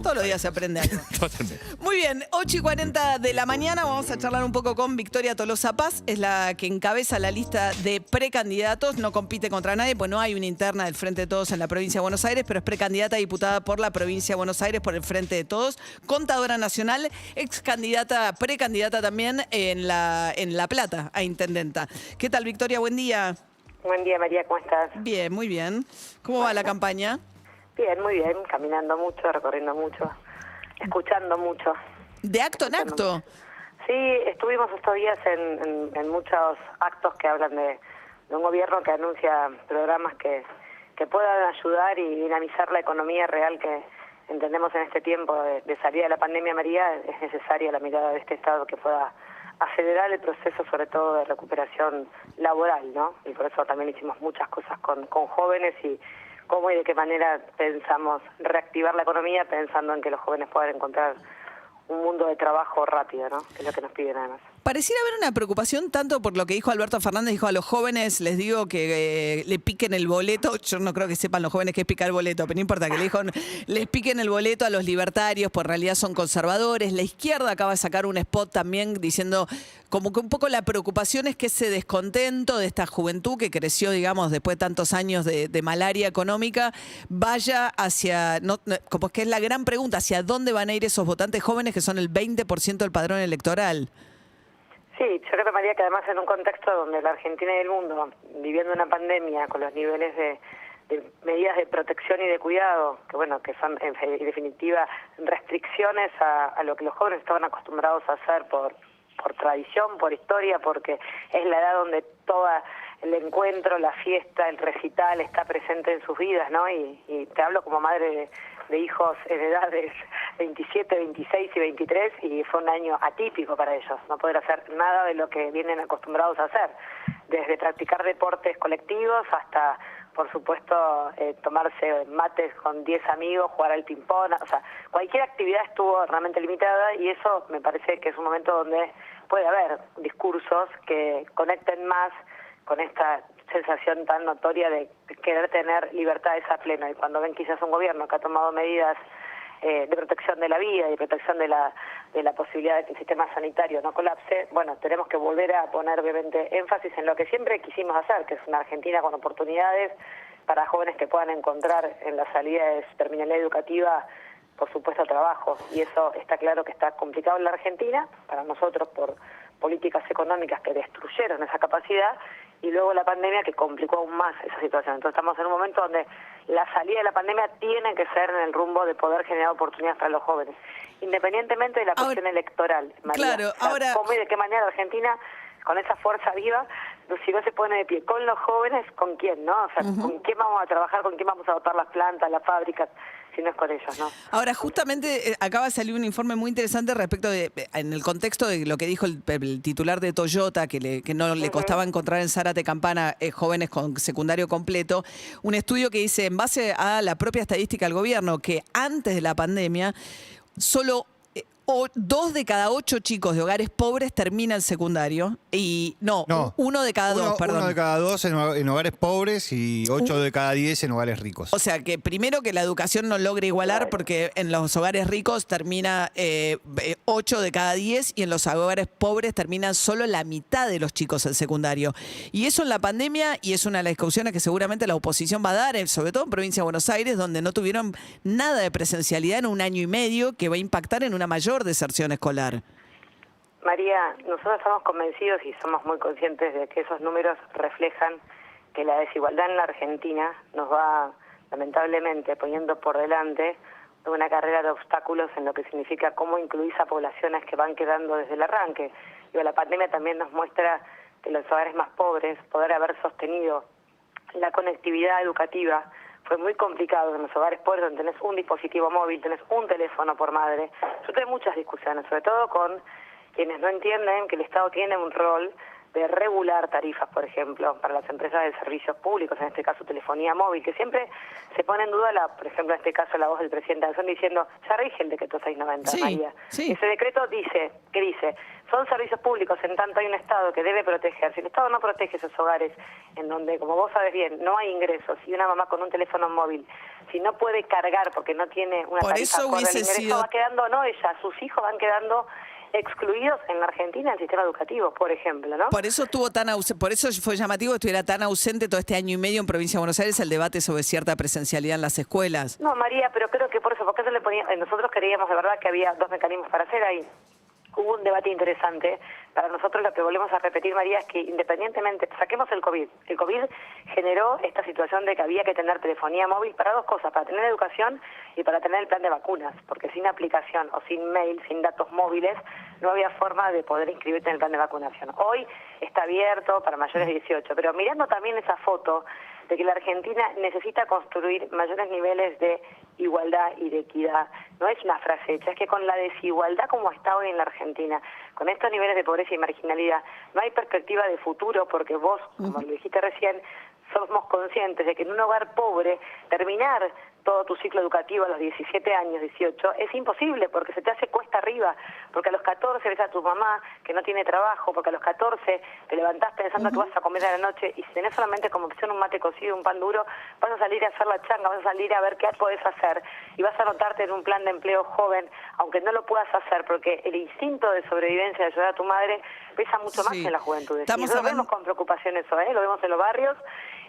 Todos los días se aprende algo. Totalmente. Muy bien, 8:40 de la mañana vamos a charlar un poco con Victoria Tolosa Paz, es la que encabeza la lista de precandidatos, no compite contra nadie, pues no hay una interna del Frente de Todos en la provincia de Buenos Aires, pero es precandidata a diputada por la provincia de Buenos Aires por el Frente de Todos, contadora nacional, ex candidata, precandidata también en La Plata a intendenta. ¿Qué tal, Victoria? Buen día. Buen día, María, ¿cómo estás? Bien, muy bien. ¿Cómo va la campaña? Bien, muy bien, caminando mucho, recorriendo mucho, escuchando mucho. ¿De acto en acto? Sí, estuvimos estos días en muchos actos que hablan de un gobierno que anuncia programas que puedan ayudar y dinamizar la economía real que entendemos en este tiempo de salida de la pandemia, María. Es necesaria la mirada de este Estado que pueda acelerar el proceso, sobre todo de recuperación laboral, ¿no? Y por eso también hicimos muchas cosas con jóvenes y cómo y de qué manera pensamos reactivar la economía pensando en que los jóvenes puedan encontrar un mundo de trabajo rápido, ¿no? Que es lo que nos piden además. Pareciera haber una preocupación tanto por lo que dijo Alberto Fernández, dijo a los jóvenes, les digo que le piquen el boleto, yo no creo que sepan los jóvenes qué es picar el boleto, pero no importa, que le dijo, les piquen el boleto a los libertarios, por realidad son conservadores. La izquierda acaba de sacar un spot también diciendo como que un poco la preocupación es que ese descontento de esta juventud que creció, digamos, después de tantos años de malaria económica, vaya hacia, como que es la gran pregunta, ¿hacia dónde van a ir esos votantes jóvenes que son el 20% del padrón electoral? Sí, yo creo, María, que además en un contexto donde la Argentina y el mundo, viviendo una pandemia con los niveles de medidas de protección y de cuidado, que bueno, que son en definitiva restricciones a lo que los jóvenes estaban acostumbrados a hacer por tradición, por historia, porque es la edad donde todo el encuentro, la fiesta, el recital está presente en sus vidas, ¿no? Y te hablo como madre de hijos en edades 27, 26 y 23, y fue un año atípico para ellos, no poder hacer nada de lo que vienen acostumbrados a hacer, desde practicar deportes colectivos hasta, por supuesto, tomarse mates con 10 amigos, jugar al ping-pong, o sea, cualquier actividad estuvo realmente limitada, y eso me parece que es un momento donde puede haber discursos que conecten más con esta sensación tan notoria de querer tener libertades a pleno, y cuando ven quizás un gobierno que ha tomado medidas de protección de la vida y de protección de la posibilidad de que el sistema sanitario no colapse, bueno, tenemos que volver a poner obviamente énfasis en lo que siempre quisimos hacer, que es una Argentina con oportunidades para jóvenes que puedan encontrar en la salida de su terminalidad educativa, por supuesto, trabajo, y eso está claro que está complicado en la Argentina, para nosotros por políticas económicas que destruyeron esa capacidad, y luego la pandemia que complicó aún más esa situación. Entonces estamos en un momento donde la salida de la pandemia tiene que ser en el rumbo de poder generar oportunidades para los jóvenes, independientemente de la cuestión electoral, María. Claro, o sea, ahora cómo y de qué manera Argentina, con esa fuerza viva, si no se pone de pie con los jóvenes, ¿con quién, no? O sea, ¿con quién vamos a trabajar, con quién vamos a dotar las plantas, las fábricas, si no es con ellos, ¿no? Ahora, justamente acaba de salir un informe muy interesante respecto de, en el contexto de lo que dijo el titular de Toyota, que no le costaba encontrar en Zárate Campana jóvenes con secundario completo, un estudio que dice, en base a la propia estadística del gobierno, que antes de la pandemia, solo 2 de cada 8 chicos de hogares pobres termina el secundario. Y no, 1 de cada 2, perdón. 1 de cada 2 en hogares pobres y 8 de cada 10 en hogares ricos. O sea que primero que la educación no logra igualar, porque en los hogares ricos termina 8 de cada 10 y en los hogares pobres terminan solo la mitad de los chicos el secundario. Y eso en la pandemia, y es una de las discusiones que seguramente la oposición va a dar, sobre todo en provincia de Buenos Aires, donde no tuvieron nada de presencialidad en un año y medio, que va a impactar en una mayor deserción escolar. María, nosotros estamos convencidos y somos muy conscientes de que esos números reflejan que la desigualdad en la Argentina nos va lamentablemente poniendo por delante una carrera de obstáculos en lo que significa cómo incluir a poblaciones que van quedando desde el arranque. Y la pandemia también nos muestra que los hogares más pobres, poder haber sostenido la conectividad educativa, fue muy complicado en los hogares pobres, donde tenés un dispositivo móvil, tenés un teléfono por madre. Yo tuve muchas discusiones, sobre todo con quienes no entienden que el Estado tiene un rol de regular tarifas, por ejemplo, para las empresas de servicios públicos, en este caso telefonía móvil, que siempre se pone en duda, por ejemplo, en este caso la voz del presidente Anson diciendo, ya rige el decreto 690, Sí, María. sí. Ese decreto dice, ¿qué dice? Son servicios públicos, en tanto hay un Estado que debe proteger. Si el Estado no protege esos hogares en donde, como vos sabes bien, no hay ingresos, y una mamá con un teléfono móvil, si no puede cargar porque no tiene una Por tarifa eso acorde al hubiese ingreso, sido... va quedando, no ella, sus hijos van quedando excluidos en la Argentina del sistema educativo, por ejemplo, ¿no? Por eso por eso fue llamativo que estuviera tan ausente todo este año y medio en Provincia de Buenos Aires el debate sobre cierta presencialidad en las escuelas. No, María, pero creo que por eso, porque eso le ponía, nosotros creíamos de verdad que había dos mecanismos para hacer ahí. Hubo un debate interesante. Para nosotros lo que volvemos a repetir, María, es que independientemente, saquemos el COVID. El COVID generó esta situación de que había que tener telefonía móvil para dos cosas, para tener educación y para tener el plan de vacunas, porque sin aplicación o sin mail, sin datos móviles, no había forma de poder inscribirte en el plan de vacunación. Hoy está abierto para mayores de 18, pero mirando también esa foto de que la Argentina necesita construir mayores niveles de igualdad y de equidad. No es una frase hecha, es que con la desigualdad como está hoy en la Argentina, con estos niveles de pobreza y marginalidad, no hay perspectiva de futuro porque vos, como lo dijiste recién, somos conscientes de que en un hogar pobre terminar todo tu ciclo educativo a los 17 años, 18, es imposible porque se te hace cuesta arriba, porque a los 14 ves a tu mamá que no tiene trabajo, porque a los 14 te levantás pensando que vas a comer a la noche y si tenés solamente como opción un mate cocido, un pan duro, vas a salir a hacer la changa, vas a salir a ver qué podés hacer y vas a anotarte en un plan de empleo joven, aunque no lo puedas hacer porque el instinto de sobrevivencia de ayudar a tu madre pesa mucho más en la juventud. Y Estamos nosotros vemos con preocupación eso, lo vemos en los barrios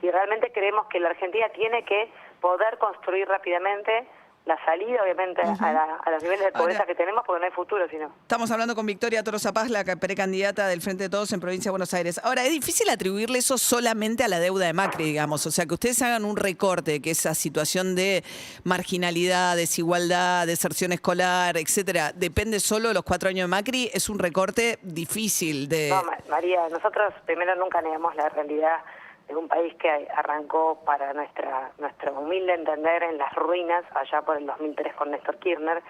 y realmente creemos que la Argentina tiene que poder construir rápidamente la salida, obviamente, a los niveles de pobreza que tenemos, porque no hay futuro, sino. Estamos hablando con Victoria Tolosa Paz, la precandidata del Frente de Todos en Provincia de Buenos Aires. Ahora, es difícil atribuirle eso solamente a la deuda de Macri, digamos. O sea, que ustedes hagan un recorte, que esa situación de marginalidad, desigualdad, deserción escolar, etcétera, depende solo de los 4 años de Macri, es un recorte difícil de... No, María, nosotros primero nunca negamos la realidad de un país que arrancó para nuestro humilde entender en las ruinas allá por el 2003 con Néstor Kirchner,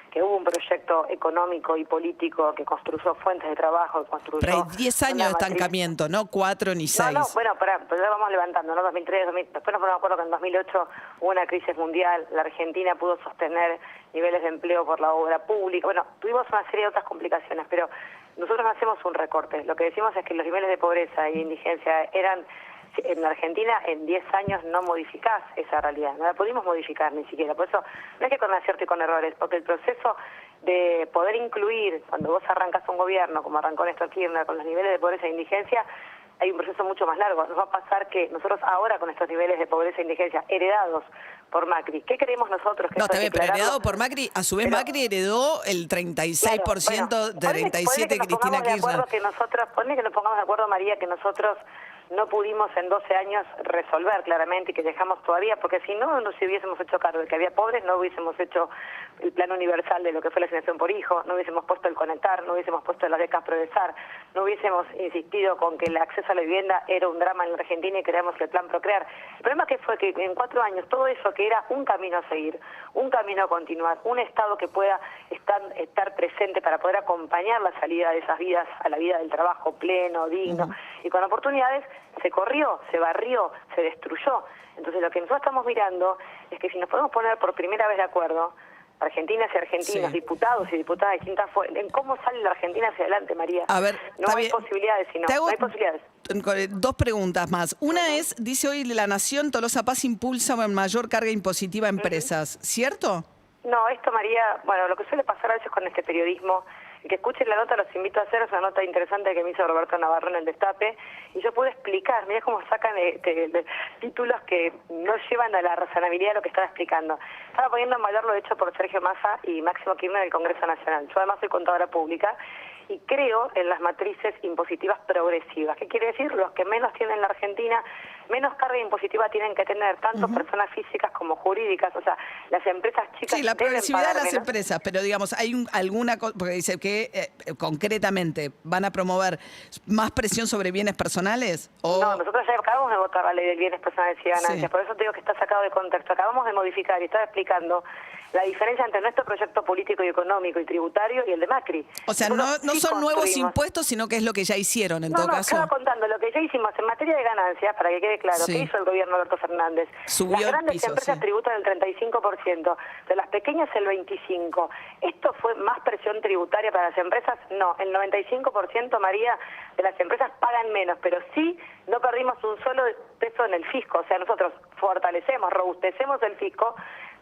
que hubo un proyecto económico y político que construyó fuentes de trabajo, que construyó... Pero hay 10 años de estancamiento, no 4 ni 6. No, bueno, pues ya vamos levantando, ¿no? 2003, después nos ponemos de acuerdo que en 2008 hubo una crisis mundial, la Argentina pudo sostener niveles de empleo por la obra pública, bueno, tuvimos una serie de otras complicaciones, pero nosotros no hacemos un recorte, lo que decimos es que los niveles de pobreza y de indigencia eran... En la Argentina, en 10 años no modificás esa realidad, no la pudimos modificar ni siquiera. Por eso, no es que con acierto y con errores, porque el proceso de poder incluir, cuando vos arrancás un gobierno, como arrancó Néstor Kirchner, con los niveles de pobreza e indigencia, hay un proceso mucho más largo. Nos va a pasar que nosotros ahora, con estos niveles de pobreza e indigencia heredados por Macri, ¿qué creemos nosotros? Que No, esto está hay bien, que pero aclararlo? heredado por Macri, a su vez Pero- Macri heredó el 36%, Claro, bueno, 37% ponele que nos Cristina pongamos de Kirchner. acuerdo que nosotros, ponele que nos pongamos de acuerdo, María, que nosotros no pudimos en 12 años resolver claramente y que dejamos todavía, porque si no nos hubiésemos hecho cargo de que había pobres, no hubiésemos hecho el plan universal de lo que fue la asignación por hijo, no hubiésemos puesto el conectar, no hubiésemos puesto las becas Progresar, no hubiésemos insistido con que el acceso a la vivienda era un drama en la Argentina y creamos el plan Procrear. El problema que fue que en 4 años todo eso que era un camino a seguir, un camino a continuar, un Estado que pueda estar presente para poder acompañar la salida de esas vidas a la vida del trabajo pleno, digno y con oportunidades, se corrió, se barrió, se destruyó. Entonces lo que nosotros estamos mirando es que si nos podemos poner por primera vez de acuerdo, argentinas y argentinos, Sí. diputados y diputadas de distintas en cómo sale la Argentina hacia adelante, María. A ver, no está hay bien. posibilidades, sino Te hago no hay posibilidades. 2 preguntas más. Una es, dice hoy La Nación, Tolosa Paz impulsa mayor carga impositiva a empresas. ¿Cierto? No, esto, María, bueno, lo que suele pasar a veces con este periodismo, el que escuchen la nota, los invito a hacer, es una nota interesante que me hizo Roberto Navarro en El Destape, y yo pude explicar, mirá cómo sacan títulos que no llevan a la razonabilidad de lo que estaba explicando. Estaba poniendo en valor lo hecho por Sergio Massa y Máximo Kirchner del Congreso Nacional. Yo además soy contadora pública y creo en las matrices impositivas progresivas. ¿Qué quiere decir? Los que menos tienen la Argentina, menos carga impositiva tienen que tener, tanto personas físicas como jurídicas, o sea, las empresas chicas Sí, la deben progresividad de pagar las menos. empresas, pero digamos, hay alguna cosa, porque dice que concretamente van a promover más presión sobre bienes personales o... No, nosotros ya acabamos de votar la ley de bienes personales y ganancias, Sí. por eso te digo que está sacado de contexto. Acabamos de modificar y estaba explicando la diferencia entre nuestro proyecto político y económico y tributario y el de Macri. O sea, Nosotros no sí son nuevos construimos. impuestos, sino que es lo que ya hicieron, en todo caso. Estaba contando lo que ya hicimos en materia de ganancias, para que quede claro, Sí. ¿qué hizo el gobierno de Alberto Fernández? Subió Las el grandes piso, empresas sí. tributan el 35%, de las pequeñas el 25%. ¿Esto fue más presión tributaria para las empresas? No, el 95%, María, de las empresas pagan menos, pero sí no perdimos un solo peso en el fisco. O sea, nosotros fortalecemos, robustecemos el fisco,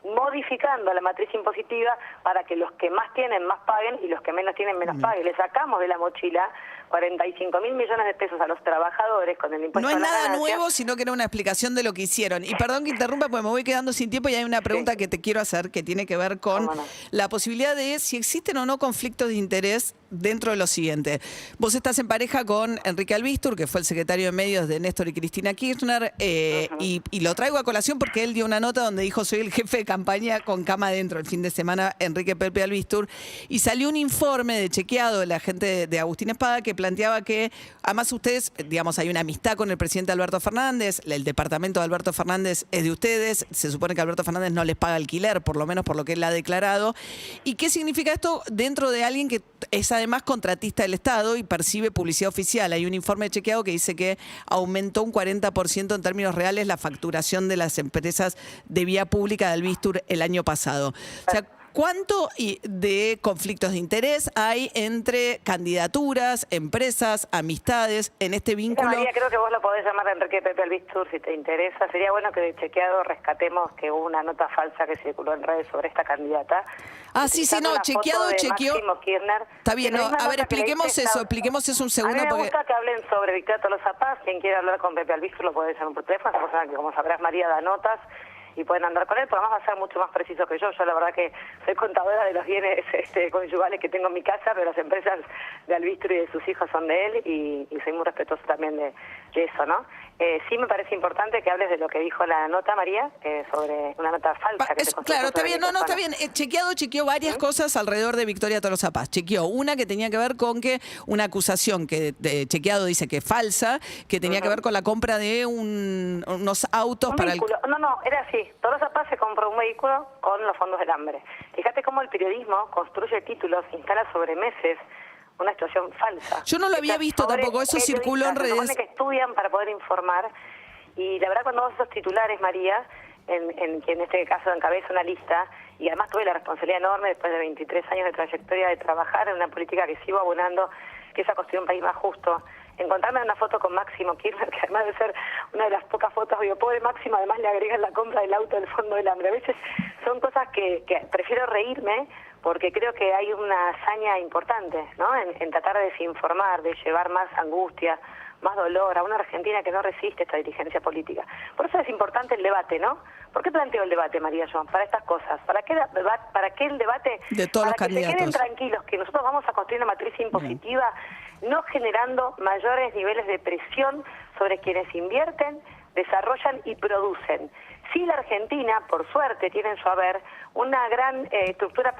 modificando la matriz impositiva para que los que más tienen más paguen y los que menos tienen menos paguen. Le sacamos de la mochila 45.000 millones de pesos a los trabajadores con el impuesto No es a la nada ganancia. nuevo, sino que era una explicación de lo que hicieron. Y perdón que interrumpa, porque me voy quedando sin tiempo y hay una pregunta Sí. que te quiero hacer que tiene que ver con ¿Cómo no? la posibilidad de si existen o no conflictos de interés dentro de lo siguiente. Vos estás en pareja con Enrique Albistur, que fue el secretario de medios de Néstor y Cristina Kirchner, y lo traigo a colación porque él dio una nota donde dijo soy el jefe de campaña con cama adentro el fin de semana, Enrique Pepe Albistur, y salió un informe de chequeado de la gente de Agustín Espada que planteaba que además ustedes, digamos, hay una amistad con el presidente Alberto Fernández, el departamento de Alberto Fernández es de ustedes, se supone que Alberto Fernández no les paga alquiler, por lo menos por lo que él ha declarado. ¿Y qué significa esto dentro de alguien que es además contratista del Estado y percibe publicidad oficial? Hay un informe chequeado que dice que aumentó un 40% en términos reales la facturación de las empresas de vía pública de Albistur el año pasado. O sea, ¿cuánto de conflictos de interés hay entre candidaturas, empresas, amistades en este vínculo? María, creo que vos lo podés llamar a Enrique Pepe Albistur si te interesa. Sería bueno que de chequeado rescatemos que hubo una nota falsa que circuló en redes sobre esta candidata. Ah, sí, Utilizando no, una chequeado, foto de chequeó. Máximo Kirchner, Está bien, que no, es una a ver, nota que expliquemos leíste, eso, está- expliquemos eso un A segundo. mí me Porque gusta que hablen sobre Victoria Tolosa Paz. Quien quiera hablar con Pepe Albistur lo puede llamar por teléfono. Es una persona que, como sabrás, María, da notas y pueden andar con él, pero además va a ser mucho más preciso que yo. Yo la verdad que soy contadora de los bienes conyugales que tengo en mi casa, pero las empresas de Albistur y de sus hijos son de él y soy muy respetuosa también de eso, ¿no? Sí me parece importante que hables de lo que dijo la nota, María, sobre una nota falsa que te construyó claro, está sobre bien, mi no, está persona. bien. Chequeado chequeó varias cosas alrededor de Victoria Tolosa Paz. Chequeó una que tenía que ver con que una acusación que Chequeado dice que es falsa, que tenía que ver con la compra de unos autos Un para el... vehículo. No, era así. Tolosa Paz se compró un vehículo con los fondos del hambre. Fíjate cómo el periodismo construye títulos, instala sobre meses una situación falsa. Yo no lo había Está visto sobre tampoco, eso circuló en periodistas, se redes. supone que estudian para poder informar. Y la verdad, cuando vos esos titulares, María, en que en este caso encabeza una lista, y además tuve la responsabilidad enorme después de 23 años de trayectoria de trabajar en una política que sigo abonando, que es a construir un país más justo. Encontrarme una foto con Máximo Kirchner, que además de ser una de las pocas fotos, digo, pobre Máximo, además le agregan la compra del auto del fondo del hambre. A veces son cosas que prefiero reírme porque creo que hay una hazaña importante, ¿no? En tratar de desinformar, de llevar más angustia, más dolor a una Argentina que no resiste esta dirigencia política. Por eso es importante el debate, ¿no? ¿Por qué planteo el debate, María Joan? Para estas cosas. ¿Para qué el debate? De todos los para que se queden candidatos. tranquilos, que nosotros vamos a construir una matriz impositiva, no generando mayores niveles de presión sobre quienes invierten, desarrollan y producen. Sí, la Argentina, por suerte, tiene en su haber una gran estructura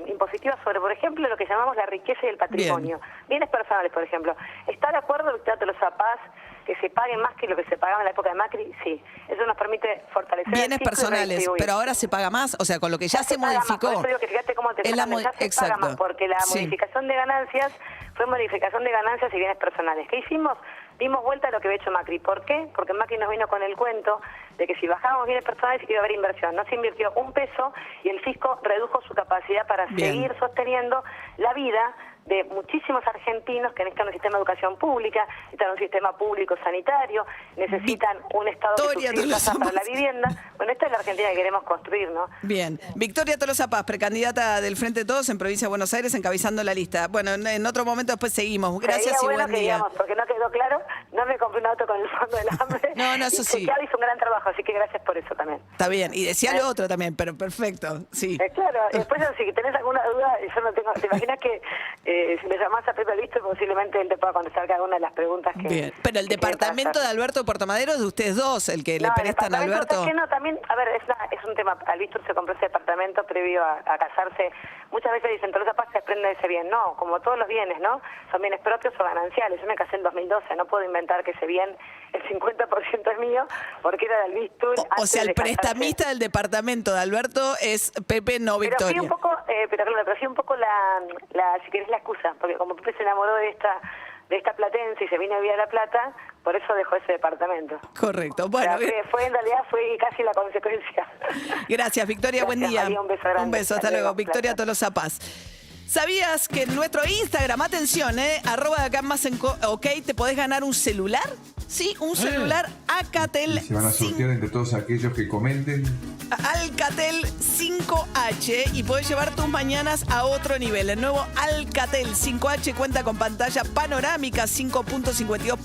impositiva sobre, por ejemplo, lo que llamamos la riqueza y el patrimonio. Bienes personales, por ejemplo. ¿Está de acuerdo Victoria Tolosa Paz que se pague más que lo que se pagaba en la época de Macri? Sí. Eso nos permite fortalecer el Bienes fisco y personales, redistribuir. pero ahora se paga más, o sea, con lo que ya se paga más. modificó. Por eso digo que fíjate cómo te Es la ya se paga más, porque la Sí. modificación de ganancias fue modificación de ganancias y bienes personales. ¿Qué hicimos? Dimos vuelta a lo que había hecho Macri. ¿Por qué? Porque Macri nos vino con el cuento de que si bajábamos bienes personales iba a haber inversión. No se invirtió un peso y el fisco redujo su capacidad para Bien. seguir sosteniendo la vida de muchísimos argentinos que necesitan un sistema de educación pública, necesitan un sistema público sanitario, necesitan un Estado que Victoria subsidie Tolosa tasas para la Paz. vivienda. Bueno, esta es la Argentina que queremos construir, ¿no? Bien. Victoria Tolosa Paz, precandidata del Frente de Todos en Provincia de Buenos Aires, encabezando la lista. Bueno, en otro momento después seguimos. Gracias Sería y bueno buen que día. digamos, porque no quedó claro, no me compré un auto con el fondo del hambre. No, eso y sí. Chequeado hizo un gran trabajo, así que gracias por eso también. Está bien. Y decía lo otro también, pero perfecto. Sí. Claro, después si tenés alguna duda, yo no tengo, ¿te imaginas que si me llamás a Pepe Albistur posiblemente él te pueda contestar cada una de las preguntas que... Bien. Pero el que quieras departamento hacer. de Alberto Portomadero es de ustedes dos, el que le No, el prestan a departamento, Alberto. ¿sabes qué? No, también, a ver, es un tema, Albistur se compró ese departamento previo a casarse muchas veces dicen, Tolosa Paz se desprende de ese bien. No, como todos los bienes, ¿no? Son bienes propios o gananciales. Yo me casé en 2012, no puedo inventar que ese bien, el 50% es mío, porque era del Bistur. O sea, el prestamista del departamento de Alberto es Pepe, no Victoria. Pero sí un poco si querés la excusa, porque como Pepe se enamoró de esta platense y se vino a vivir a La Plata, por eso dejó ese departamento. Correcto. Bueno, en realidad fue casi la consecuencia. Gracias, Victoria, buen día. María, un beso grande. Un beso, hasta luego. Victoria Tolosa Paz. ¿Sabías que en nuestro Instagram, atención, arroba de acá más en OK, te podés ganar un celular? Sí, un celular Alcatel. Se van a sortear entre todos aquellos que comenten. Alcatel 5H y podés llevar tus mañanas a otro nivel. El nuevo Alcatel 5H cuenta con pantalla panorámica 5.52